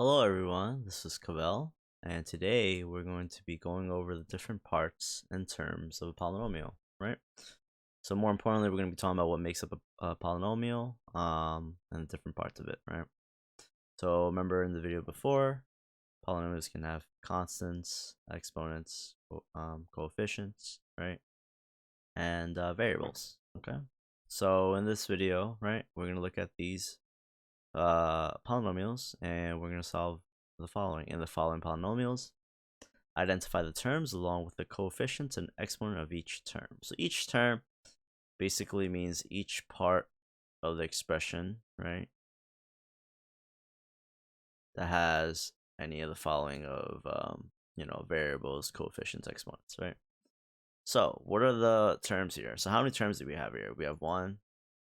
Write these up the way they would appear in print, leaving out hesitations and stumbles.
Hello everyone, this is Cavell, and today we're going to be going over the different parts and terms of a polynomial, right? So more importantly, we're going to be talking about what makes up a polynomial, and the different parts of it, right? So remember in the video before, polynomials can have constants, exponents, coefficients, right? And variables, okay? So in this video, right, we're going to look at these polynomials, and we're going to solve the following. In the following polynomials, identify the terms along with the coefficients and exponent of each term. So each term basically means each part of the expression, right, that has any of the following of variables, coefficients, exponents, right? So what are the terms here? So how many terms do we have here? We have 1,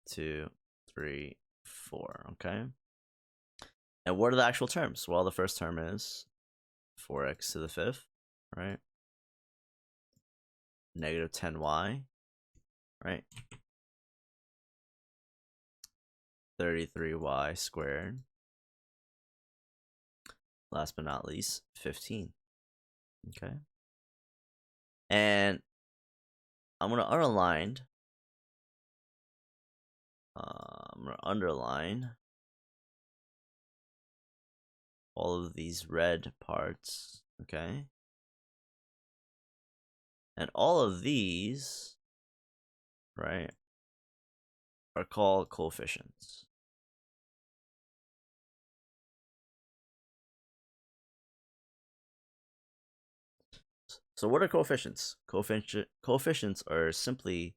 2, 3, 4. Okay. And what are the actual terms? Well, the first term is 4x to the fifth, right? Negative 10y, right? 33y squared. Last but not least, 15. Okay. And I'm going to underline all of these red parts, okay? And all of these, right, are called coefficients. So what are coefficients? Coefficients are simply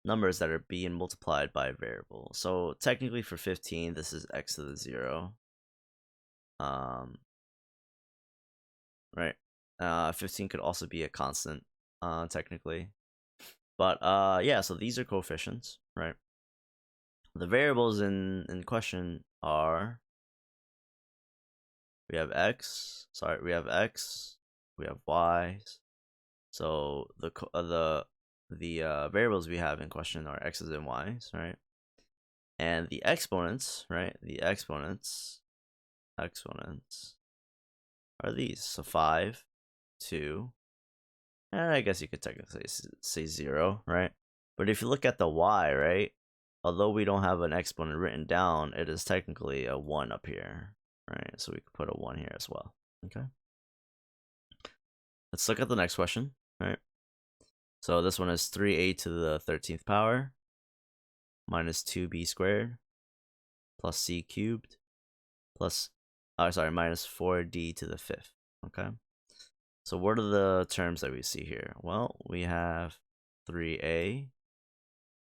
numbers that are being multiplied by a variable. So technically for 15, this is x to the 0. Right. 15 could also be a constant, technically. But yeah, so these are coefficients, right? The variables in question are we have x, we have y. So the variables we have in question are x's and y's, right? And the exponents, right? The exponents are these. So 5, 2, and I guess you could technically say 0, right? But if you look at the y, right? Although we don't have an exponent written down, it is technically a 1 up here, right? So we could put a 1 here as well, okay? Let's look at the next question, right? So this one is 3a to the 13th power minus 2b squared plus c cubed plus, minus 4d to the 5th, okay? So what are the terms that we see here? Well, we have 3a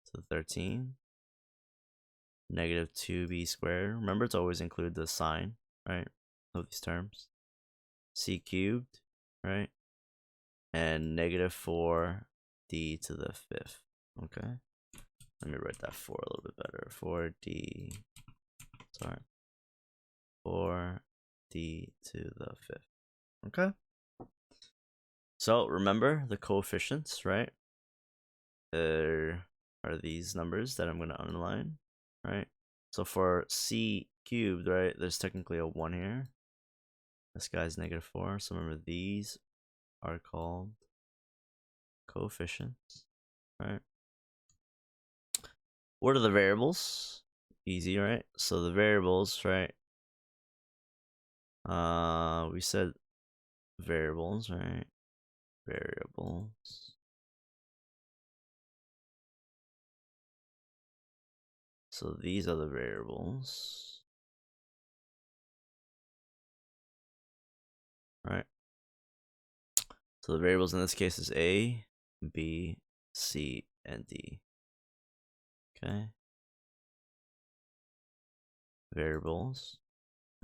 to the 13, negative 2b squared. Remember to always include the sign, right, of these terms. C cubed, right? And negative 4d to the 5th, okay? Let me write that 4 a little bit better. 4d to the 5th, okay? So remember the coefficients, right? There are these numbers that I'm going to underline, right? So for c cubed, right, there's technically a 1 here. This guy's negative 4. So remember, these are called coefficients, right? What are the variables? Easy, right? So the variables, right? We said variables, right? Variables. So these are the variables, right? So the variables in this case is A, B, C, and D. Okay. Variables.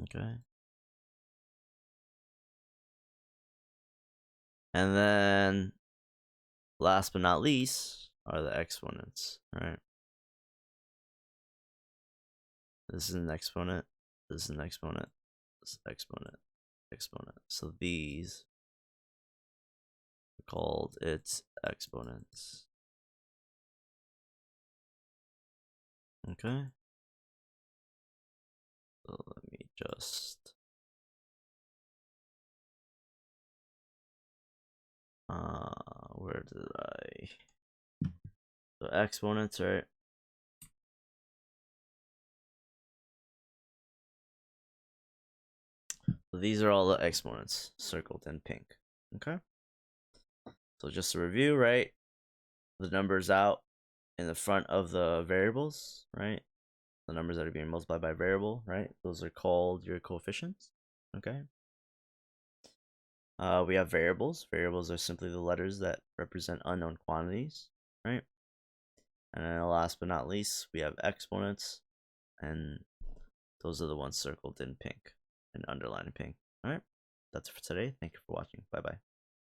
Okay. And then last but not least are the exponents, right? This is an exponent, this is an exponent, this is exponent, exponent. So these are called its exponents. Okay. So let me just Where did I? So exponents, right? So these are all the exponents circled in pink. Okay. So just to review, right? The numbers out in the front of the variables, right? The numbers that are being multiplied by variable, right? Those are called your coefficients. Okay. We have variables. Variables are simply the letters that represent unknown quantities, right? And then last but not least, we have exponents, and those are the ones circled in pink and underlined in pink. All right. That's it for today. Thank you for watching. Bye bye.